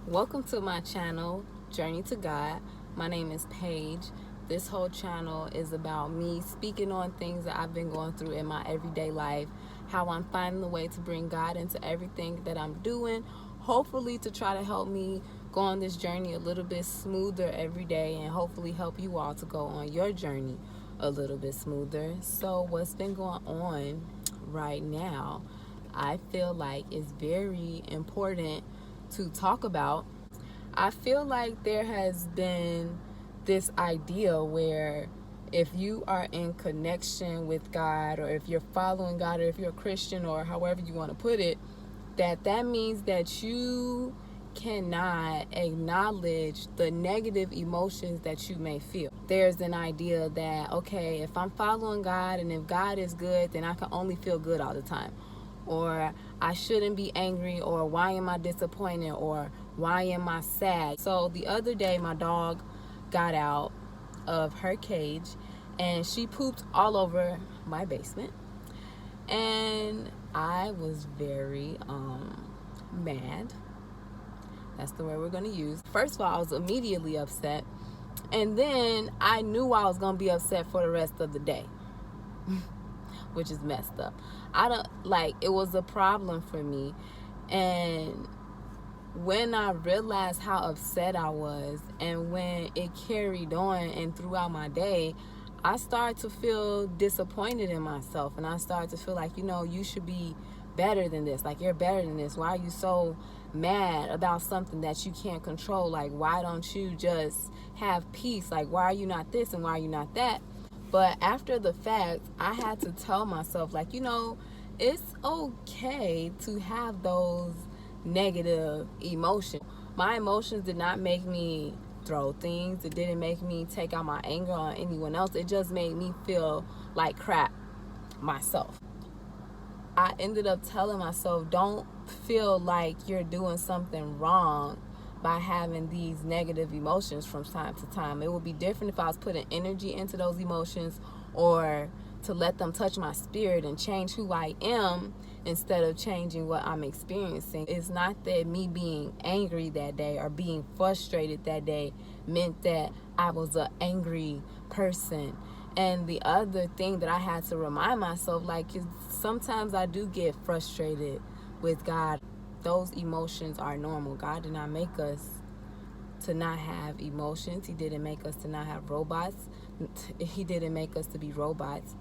Welcome to my channel, Journey to God. My name is Paige. This whole channel is about me speaking on things that I've been going through in my everyday life, how I'm finding the way to bring God into everything that I'm doing, hopefully to try to help me go on this journey a little bit smoother every day, and hopefully help you all to go on your journey a little bit smoother. So what's been going on right now, I feel like is very important to talk about. I feel like there has been this idea where if you are in connection with God, or if you're following God, or if you're a Christian, or however you want to put it, that means that you cannot acknowledge the negative emotions that you may feel. There's an idea that, okay, if I'm following God and if God is good, then I can only feel good all the time. Or I shouldn't be angry, or why am I disappointed, or why am I sad? So the other day my dog got out of her cage and she pooped all over my basement, and I was very mad. That's the word we're going to use. First of all, I was immediately upset, and then I knew I was going to be upset for the rest of the day. Which is messed up. It was a problem for me. And when I realized how upset I was, and when it carried on and throughout my day, I started to feel disappointed in myself. And I started to feel like, you should be better than this. Like, you're better than this. Why are you so mad about something that you can't control? Like, why don't you just have peace? Like, why are you not this and why are you not that? But after the fact, I had to tell myself, like, it's okay to have those negative emotions. My emotions did not make me throw things. It didn't make me take out my anger on anyone else. It just made me feel like crap myself. I ended up telling myself, don't feel like you're doing something wrong by having these negative emotions from time to time. It would be different if I was putting energy into those emotions, or to let them touch my spirit and change who I am instead of changing what I'm experiencing. It's not that me being angry that day or being frustrated that day meant that I was an angry person. And the other thing that I had to remind myself, is sometimes I do get frustrated with God. Those emotions are normal. God did not make us to not have emotions. He didn't make us to not have robots. He didn't make us to be robots.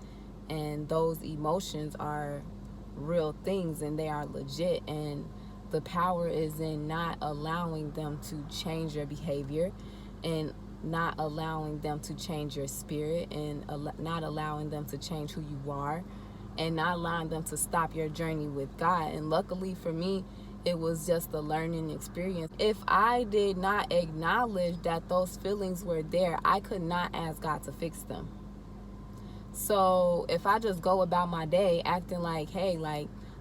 And those emotions are real things, and they are legit. And the power is in not allowing them to change your behavior, and not allowing them to change your spirit, and not allowing them to change who you are, and not allowing them to stop your journey with God. And luckily for me, it was just a learning experience. If I did not acknowledge that those feelings were there, I could not ask God to fix them. So if I just go about my day acting like, hey,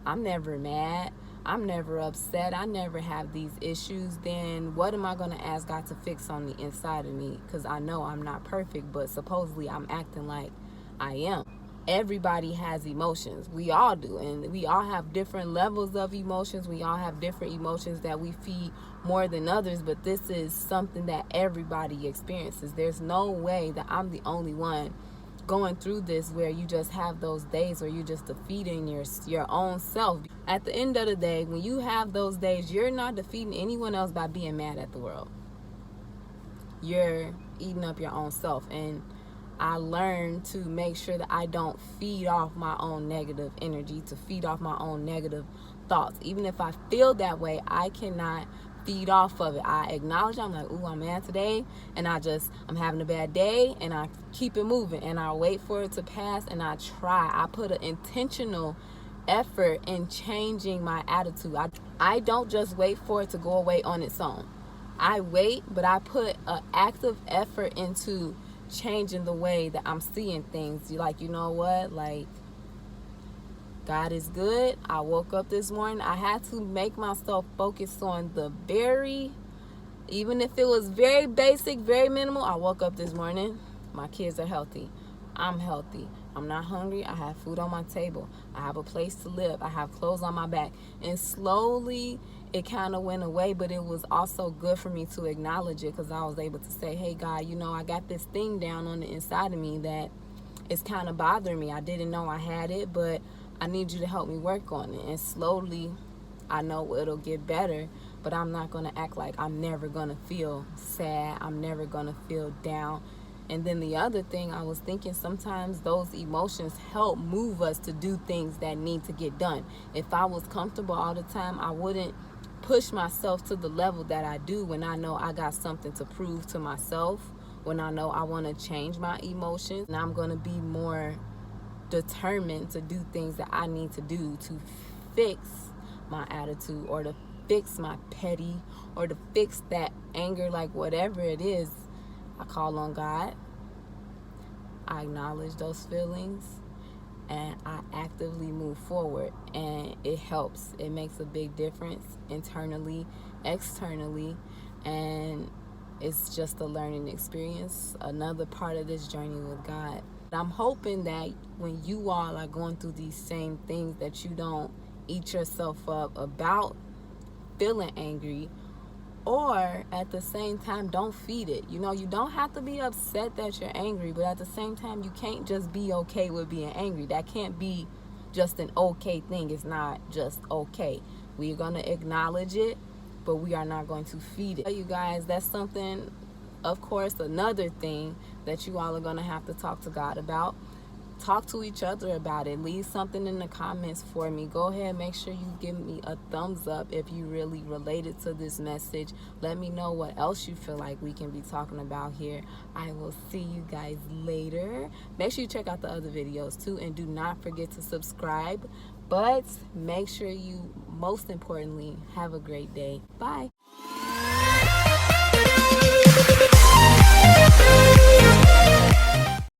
I'm never mad, I'm never upset, I never have these issues, then what am I going to ask God to fix on the inside of me? Because I know I'm not perfect, but supposedly I'm acting like I am. Everybody has emotions. We all do. And we all have different levels of emotions. We all have different emotions that we feed more than others. But this is something that everybody experiences. There's no way that I'm the only one going through this, where you just have those days where you're just defeating your own self. At the end of the day, when you have those days, you're not defeating anyone else by being mad at the world. You're eating up your own self. And I learned to make sure that I don't feed off my own negative energy, to feed off my own negative thoughts. Even if I feel that way, I cannot feed off of it. I acknowledge, I'm like, ooh, I'm mad today, and I'm having a bad day, and I keep it moving, and I wait for it to pass, and I try. I put an intentional effort in changing my attitude. I don't just wait for it to go away on its own. I wait, but I put an active effort into changing the way that I'm seeing things. You know what? God is good. I woke up this morning. I had to make myself focus on even if it was very basic, very minimal. I woke up this morning. My kids are healthy. I'm healthy. I'm not hungry. I have food on my table. I have a place to live. I have clothes on my back. And slowly it kind of went away, but it was also good for me to acknowledge it, because I was able to say, hey, God, I got this thing down on the inside of me that is kind of bothering me. I didn't know I had it, but I need you to help me work on it. And slowly I know it'll get better, but I'm not going to act like I'm never going to feel sad. I'm never going to feel down. And then the other thing I was thinking, sometimes those emotions help move us to do things that need to get done. If I was comfortable all the time, I wouldn't push myself to the level that I do when I know I got something to prove to myself, when I know I want to change my emotions. And I'm going to be more determined to do things that I need to do to fix my attitude, or to fix my petty, or to fix that anger, like whatever it is. I call on God. I acknowledge those feelings, and I actively move forward, and it helps. It makes a big difference internally, externally, and it's just a learning experience, another part of this journey with God. I'm hoping that when you all are going through these same things, that you don't eat yourself up about feeling angry, or at the same time don't feed it. You don't have to be upset that you're angry, but at the same time you can't just be okay with being angry. That can't be just an okay thing. It's not just okay. We're going to acknowledge it, but we are not going to feed it. You guys, that's something, of course, another thing that you all are going to have to talk to God about. Talk to each other about it. Leave something in the comments for me. Go ahead, make sure you give me a thumbs up if you really related to this message. Let me know what else you feel like we can be talking about here. I will see you guys later. Make sure you check out the other videos too, and do not forget to subscribe. But make sure you, most importantly, have a great day. Bye.